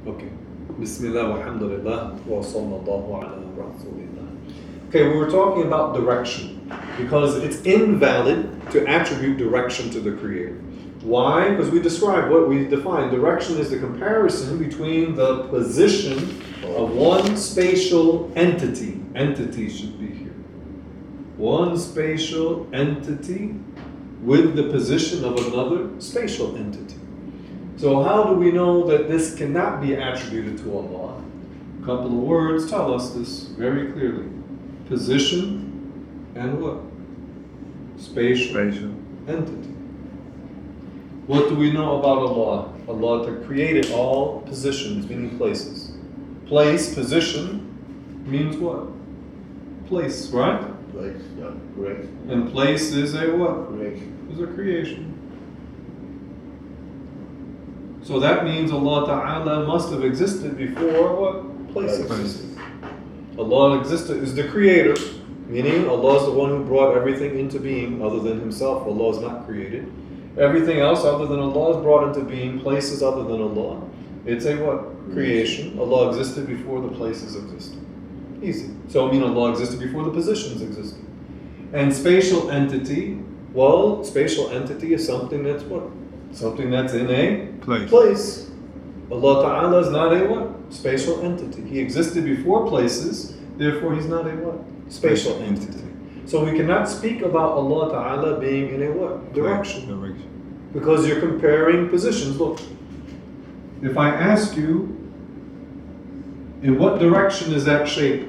Okay. Bismillah walhamdulillah wa sallallahu ala rasulillah. Okay, we were talking about direction because it's invalid to attribute direction to the Creator. Why? Because we described what we defined. Direction is the comparison between the position of one spatial entity. Entity should be here. One spatial entity with the position of another spatial entity. So how do we know that this cannot be attributed to Allah? A couple of words tell us this very clearly. Position and what? Spatial entity. What do we know about Allah? Allah created all positions, meaning places. Place, position, means what? Place, right? Place, yeah, correct. And place is a what? Creation. Is a creation. So that means Allah Ta'ala must have existed before what? Place existed. Allah existed, is the creator, meaning Allah is the one who brought everything into being other than Himself. Allah is not created. Everything else other than Allah is brought into being, places other than Allah. It's a what? Creation. Allah existed before the places existed. Easy. So I mean Allah existed before the positions existed. And spatial entity, well, spatial entity is something that's what? Something that's in a place. Allah Ta'ala is not a what? Spatial entity. He existed before places, therefore He's not a what? Spatial entity. So we cannot speak about Allah Ta'ala being in a what? Direction. Because you're comparing positions. Look, if I ask you, in what direction is that shape?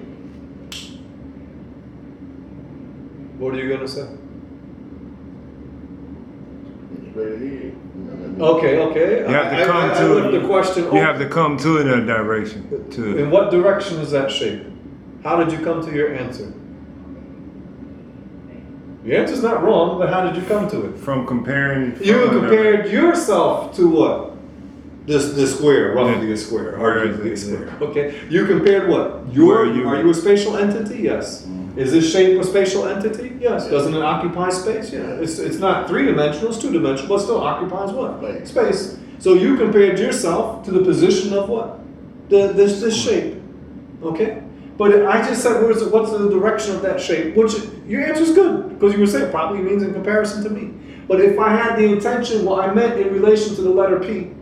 What are you going to say? Okay. You have to come to the question. You have to come to in a direction. In what direction is that shape? How did you come to your answer? Your answer's not wrong, but how did you come to it? From comparing. You compared yourself to what? This square, roughly a square, arguably a square. Okay. You compared what? Are you a spatial entity? Yes. Is this shape a spatial entity? Yes. Doesn't it occupy space? Yeah. It's not three-dimensional, it's two-dimensional, but still occupies what? Space. So you compared yourself to the position of what? This shape. Okay? But I just said, what's the direction of that shape? Which, your answer's good, because you were saying probably means in comparison to me. But if I had the intention, well, I meant in relation to the letter P,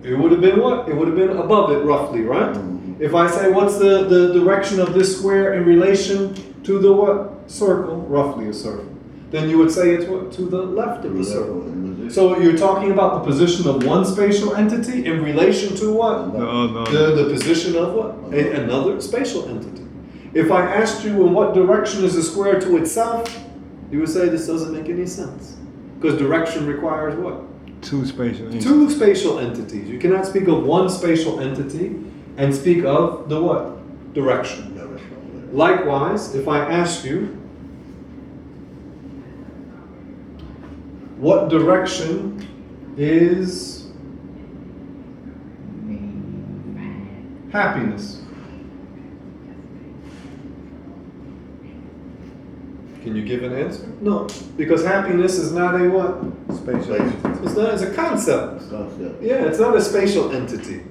it would have been what? It would have been above it, roughly, right? If I say, what's the direction of this square in relation to the what? Circle, roughly a circle. Then you would say it's what? To the left of the circle. So you're talking about the position of one spatial entity in relation to what? No. The position of what? Another spatial entity. If I asked you in what direction is the square to itself, you would say this doesn't make any sense. Because direction requires what? Two spatial entities. Two spatial entities. You cannot speak of one spatial entity and speak of the what? Direction. Likewise, if I ask you, what direction is happiness? Can you give an answer? No, because happiness is not a what? Spatial entity. It's a concept. Yeah, it's not a spatial entity.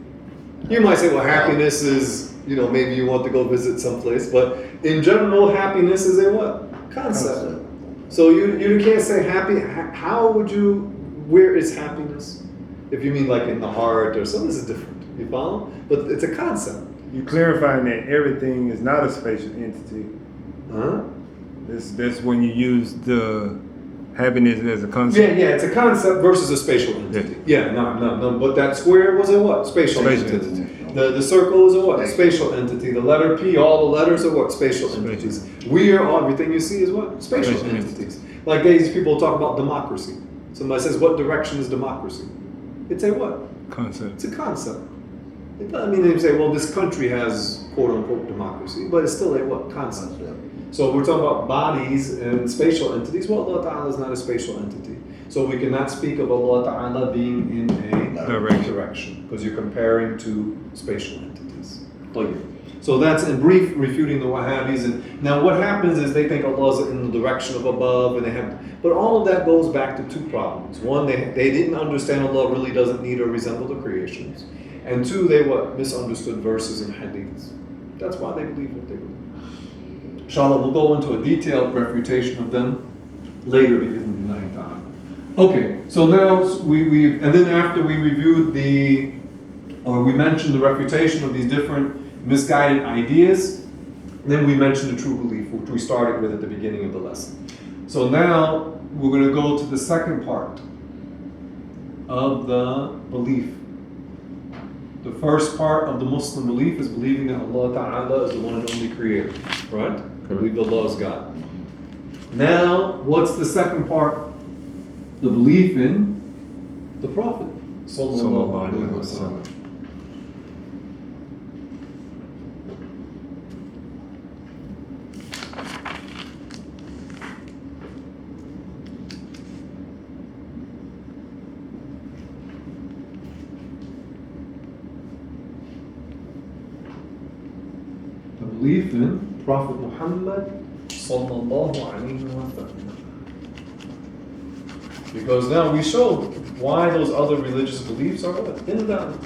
You might say, well, happiness is, maybe you want to go visit someplace, but in general, happiness is a what? Concept. So you can't say happy. How would you? Where is happiness? If you mean like in the heart or something, this is different. You follow? But it's a concept. You clarifying that everything is not a spatial entity. Huh? That's when you use the happiness as a concept. Yeah, it's a concept versus a spatial entity. Yeah, no. But that square was a what? Spatial entity. The circle is a what? Spatial entity. The letter P, all the letters are what? Spatial entities. Everything you see is what? Spatial entities. Like these people talk about democracy. Somebody says, what direction is democracy? It's a what? Concept. It's a concept. They say, well, this country has quote unquote democracy, but it's still a what? Concept. So we're talking about bodies and spatial entities. Well, Allah Ta'ala is not a spatial entity. So we cannot speak of Allah Ta'ala being in a direction because you're comparing two spatial entities. So that's in brief refuting the Wahhabis. And now what happens is they think Allah is in the direction of above, but all of that goes back to two problems. One, they didn't understand Allah really doesn't need or resemble the creations. And two, they misunderstood verses and hadiths. That's why they believe what they believe. Inshallah, we'll go into a detailed refutation of them later. Okay, so now and then after we reviewed we mentioned the refutation of these different misguided ideas, then we mentioned the true belief, which we started with at the beginning of the lesson. So now we're going to go to the second part of the belief. The first part of the Muslim belief is believing that Allah Ta'ala is the one and only creator, right? Believe Allah is God. Now, what's the second part? The belief in the Prophet Sallallahu Alaihi Wasallam. The belief in Prophet Muhammad Sallallahu Alaihi Wasallam. Because now we showed why those other religious beliefs are invalid.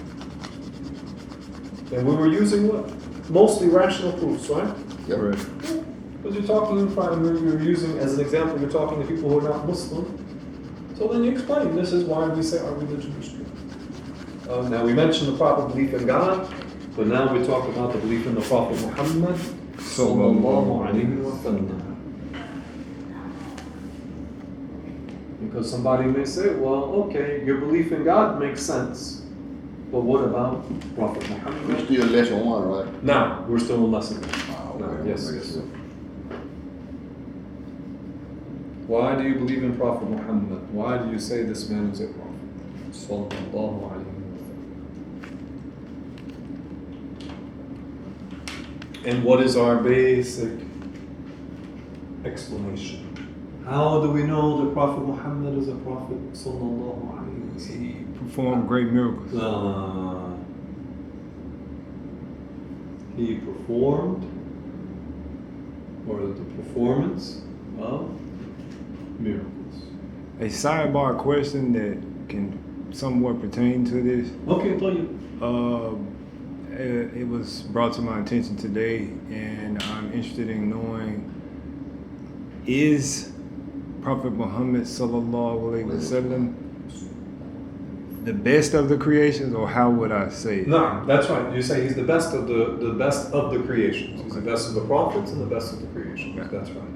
And we were using what? Mostly rational proofs, right? Yep. Right. Because you're talking you're using, as an example, you're talking to people who are not Muslim. So then you explain, this is why we say our religion is true. Now we mentioned the proper belief in God, but now we talk about the belief in the Prophet Muhammad Sallallahu Alaihi Wasallam. Because somebody may say, well, okay, your belief in God makes sense, but what about Prophet We Muhammad? still lesson one, right? Now, we're still in lesson. Okay. No, yes. Why do you believe in Prophet Muhammad? Why do you say this man is a prophet? Sallallahu Alaihi Wasallam. And what is our basic explanation? How do we know that Prophet Muhammad is a prophet? Sallallahu Alaihi Wasallam. He performed great miracles. He performed, or the performance of miracles. A sidebar question that can somewhat pertain to this. Okay, tell you. It was brought to my attention today, and I'm interested in knowing, is Prophet Muhammad Sallallahu Alaihi Wasallam the best of the creations, or how would I say it? No, that's right. You say he's the best of the best of the creations. He's the best of the prophets and the best of the creations. Okay. That's right.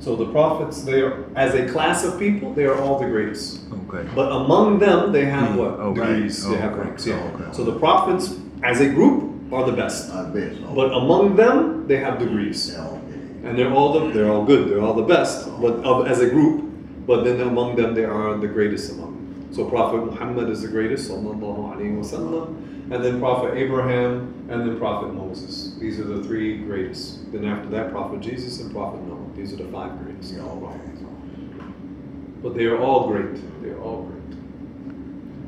So the prophets, they are, as a class of people, they are all the greatest. Okay. But among them, they have what? Okay. Degrees. They have Okay. ranks. Yeah. Okay. So the prophets, as a group, are the best. I bet so. But among them, they have degrees. Yeah, okay. And they're all good, they're all the best, but as a group, but then among them they are the greatest among them. So Prophet Muhammad is the greatest, sallallahu alaihi wasallam, and then Prophet Abraham, and then Prophet Moses. These are the three greatest. Then after that, Prophet Jesus and Prophet Noah. These are the five greatest. Yeah, okay. But they are all great. They are all great.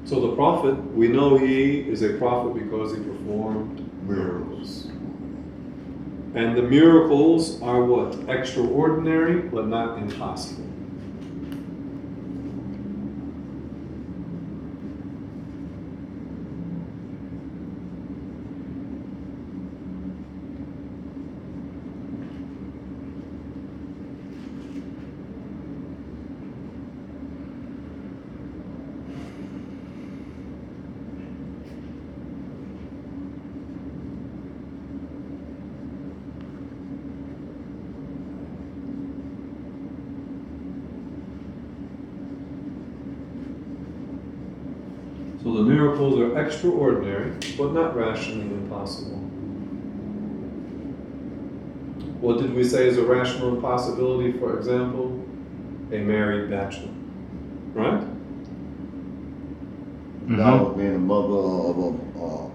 So the Prophet, we know he is a prophet because he performed miracles. And the miracles are what? Extraordinary, but not impossible. So the miracles are extraordinary, but not rationally impossible. What did we say is a rational impossibility? For example, a married bachelor, right? Without being a mother of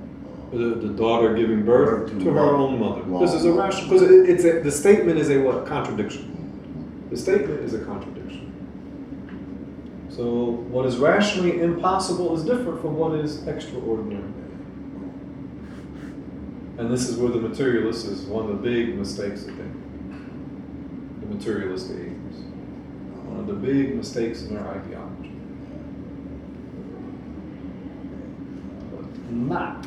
The daughter giving birth to her own mother. Wow. This is a rational, because the statement is a what? Contradiction. The statement is a contradiction. So what is rationally impossible is different from what is extraordinary. And this is where the materialist is one of the big mistakes, I think. The materialist atheist. One of the big mistakes in our ideology. not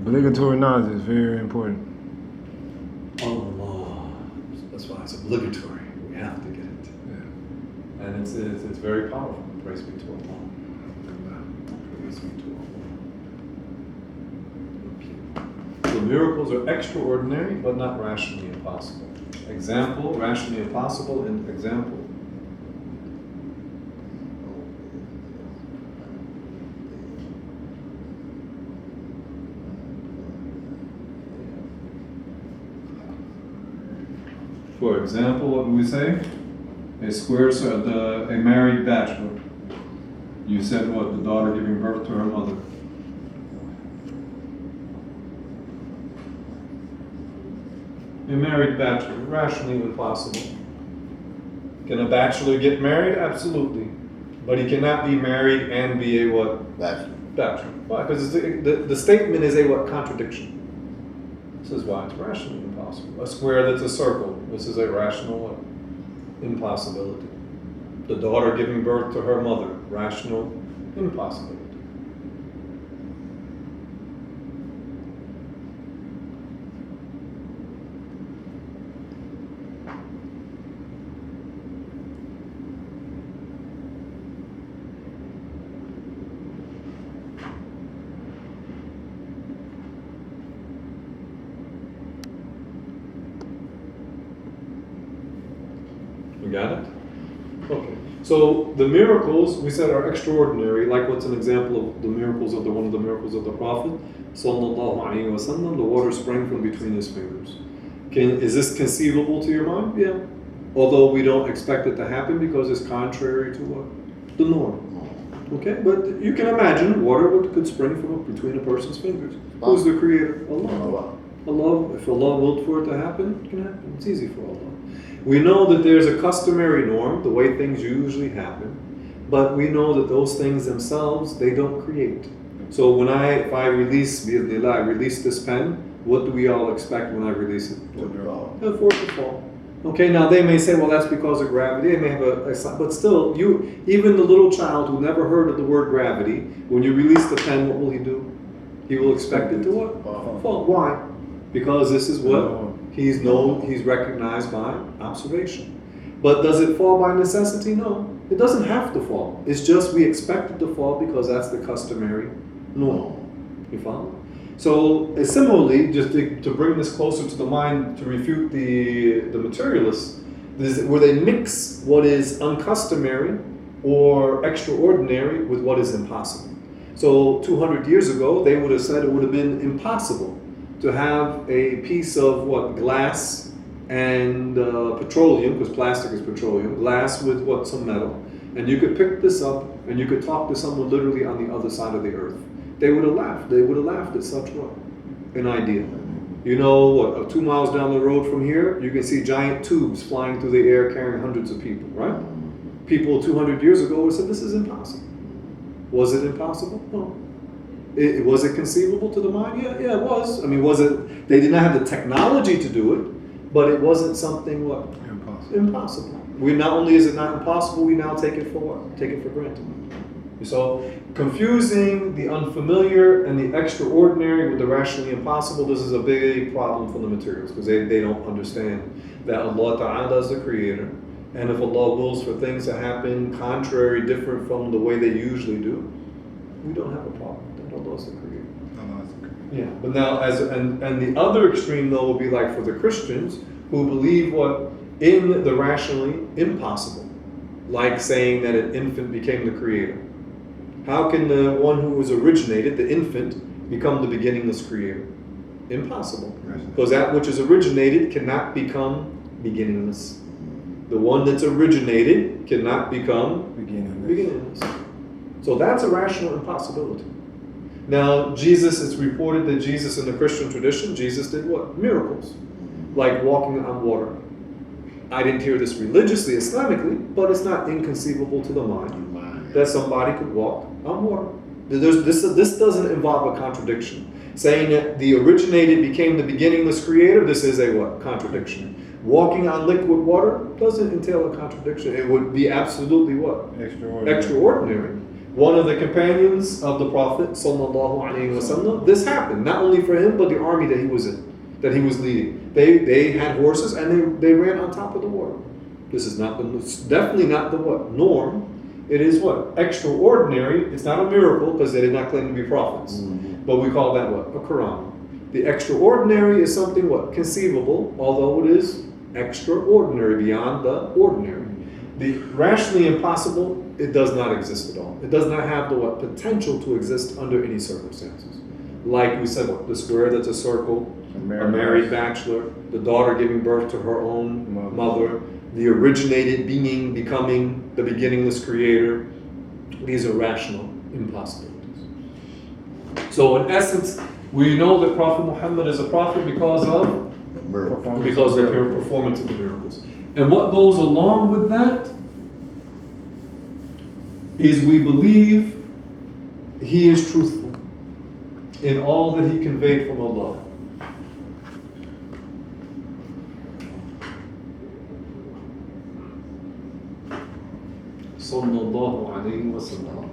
Obligatory knowledge is very important. Allah. That's why it's obligatory. We have to get it. Yeah. And it's very powerful. Praise be to Allah. Praise be to Allah. The miracles are extraordinary, but not rationally impossible. Example, rationally impossible, and example. For example, what do we say? A married bachelor. You said what? The daughter giving birth to her mother. A married bachelor, rationally impossible. Can a bachelor get married? Absolutely. But he cannot be married and be a what? Bachelor. Why? Because the statement is a what? Contradiction. This is why it's rationally impossible. A square that's a circle. This is a rational what? Impossibility. The daughter giving birth to her mother. Rational impossibility. You got it? Okay. So the miracles we said are extraordinary. Like what's an example of the miracles of one of the miracles of the Prophet? Sallallahu Alaihi Wasallam, the water sprang from between his fingers. Is this conceivable to your mind? Yeah. Although we don't expect it to happen because it's contrary to what? The norm. Okay? But you can imagine water could spring from between a person's fingers. Who's the creator? Allah. Allah, if Allah willed for it to happen, it can happen. It's easy for Allah. We know that there's a customary norm, the way things usually happen, but we know that those things themselves, they don't create. So if I release this pen, what do we all expect when I release it? For it to fall. Okay, now they may say, well, that's because of gravity. It may have but still, even the little child who never heard of the word gravity, when you release the pen, what will he do? He will expect it to what? Fall. Why? Because this is what he's recognized by observation. But does it fall by necessity? No. It doesn't have to fall. It's just we expect it to fall because that's the customary norm. You follow? So similarly, just to bring this closer to the mind, to refute the materialists, where they mix what is uncustomary or extraordinary with what is impossible. So 200 years ago, they would have said it would have been impossible to have a piece of glass and petroleum, because plastic is petroleum, glass with some metal, and you could pick this up and you could talk to someone literally on the other side of the earth. They would have laughed. They would have laughed at such an idea. 2 miles down the road from here, you can see giant tubes flying through the air carrying hundreds of people, right? People 200 years ago would have said, this is impossible. Was it impossible? No. Was it conceivable to the mind? Yeah, it was. I mean, they did not have the technology to do it, but it wasn't something Impossible. Not only is it not impossible, we now take it for what? Take it for granted. So, confusing the unfamiliar and the extraordinary with the rationally impossible, this is a big problem for the materials, because they don't understand that Allah Ta'ala is the creator, and if Allah wills for things to happen contrary, different from the way they usually do, we don't have a problem. Allah is the creator. Yeah, but now and the other extreme though will be like for the Christians who believe in the rationally impossible, like saying that an infant became the creator. How can the one who was originated, the infant, become the beginningless creator? Impossible. Because that which is originated cannot become beginningless. The one that's originated cannot become beginningless. So that's a rational impossibility. Now, it's reported that Jesus in the Christian tradition, Jesus did what? Miracles. Like walking on water. I didn't hear this religiously, Islamically, but it's not inconceivable to the mind that somebody could walk on water. This doesn't involve a contradiction. Saying that the originated became the beginningless creator, this is a what? Contradiction. Walking on liquid water doesn't entail a contradiction. It would be absolutely what? Extraordinary. one of the companions of the Prophet sallallahu alaihi wasallam, this happened not only for him but the army that he was in, that he was leading. They had horses and they ran on top of the water. This is definitely not the what norm. It is what extraordinary. It's not a miracle because they did not claim to be prophets, but we call that what a Quran. The extraordinary is something what conceivable, although it is extraordinary beyond the ordinary. The rationally impossible, it does not exist at all. It does not have the what potential to exist under any circumstances. Like we said, what the square that's a circle, a married bachelor, the daughter giving birth to her own mother, the originated being becoming the beginningless creator. These are rational impossibilities. So in essence, we know that Prophet Muhammad is a prophet because of the performance of the miracles. And what goes along with that is we believe he is truthful in all that he conveyed from Allah. Sallallahu alayhi wa sallam.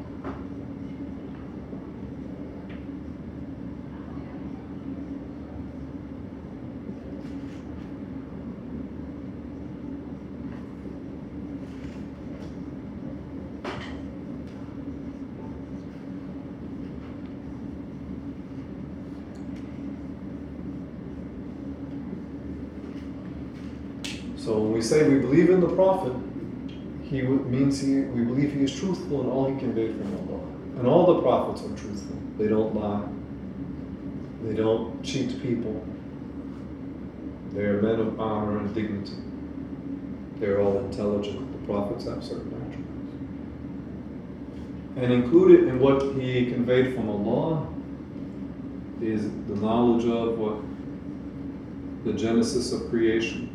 So when we say we believe in the Prophet, we believe he is truthful in all he conveyed from Allah. And all the prophets are truthful. They don't lie. They don't cheat people. They are men of honor and dignity. They are all intelligent. The prophets have certain attributes. And included in what he conveyed from Allah is the knowledge of what? The genesis of creation.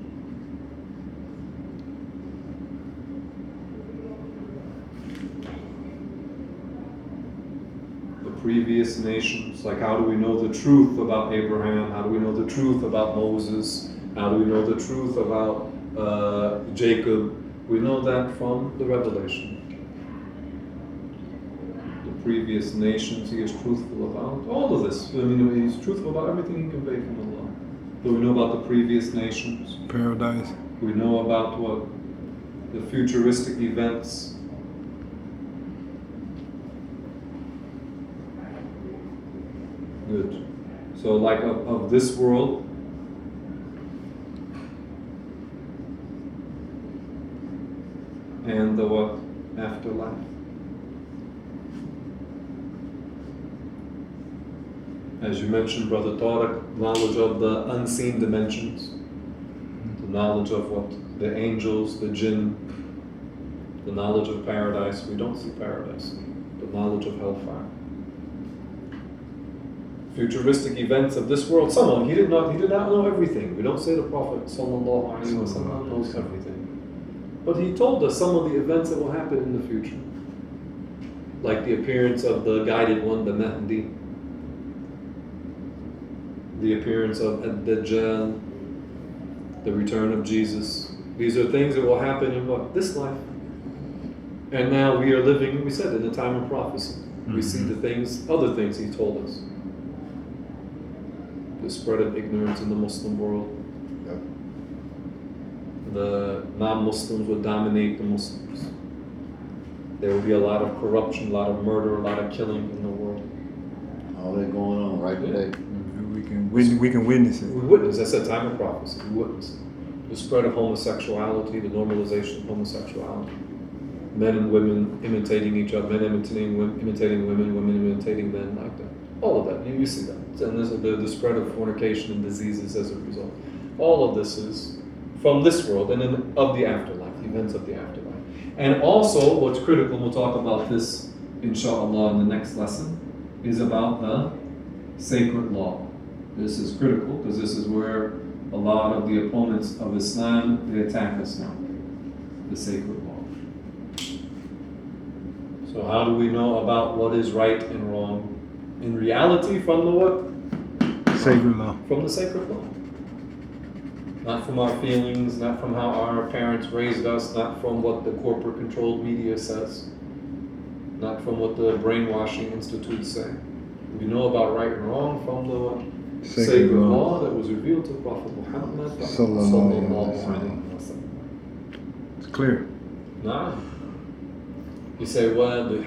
Previous nations, like how do we know the truth about Abraham? How do we know the truth about Moses? How do we know the truth about Jacob? We know that from the revelation. The previous nations he is truthful about. All of this. I mean, he's truthful about everything he conveyed from Allah. So we know about the previous nations. Paradise. We know about what? The futuristic events. Good. So like of this world, and the what? Afterlife. As you mentioned, Brother Tariq, knowledge of the unseen dimensions, the knowledge of what? The angels, the jinn, the knowledge of paradise. We don't see paradise. The knowledge of hellfire. Futuristic events of this world. Some of them, he did not know everything. We don't say the Prophet sallallahu alaihi wasallam knows everything. But he told us some of the events that will happen in the future. Like the appearance of the guided one, the Mahdi. The appearance of Ad-Dajjal. The return of Jesus. These are things that will happen in what? This life. And now we are living, we said, in the time of prophecy. We see the things, other things he told us. The spread of ignorance in the Muslim world. Yep. The non-Muslims would dominate the Muslims. There will be a lot of corruption, a lot of murder, a lot of killing in the world. All that going on right today. We can witness it. We witness, that's a time of prophecy. We witness it. The spread of homosexuality, the normalization of homosexuality. Men and women imitating each other, men imitating women, women imitating men, like that. All of that, you see that. And this is the spread of fornication and diseases as a result. All of this is from this world and then of the afterlife, the events of the afterlife. And also, what's critical, we'll talk about this, inshallah, in the next lesson, is about the sacred law. This is critical because this is where a lot of the opponents of Islam, they attack us now. The sacred law. So how do we know about what is right and wrong? In reality, from the what? Sacred law. From the sacred law. Not from our feelings, not from how our parents raised us, not from what the corporate controlled media says. not from what the brainwashing institutes say. We know about right and wrong from the sacred law that was revealed to Prophet Muhammad sallallahu alaihi wasallam. It's clear. Nah. You say, واضح,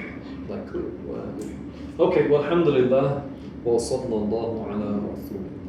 like clear, واضح. Okay, well, alhamdulillah, wa sallallahu ala rasulillah.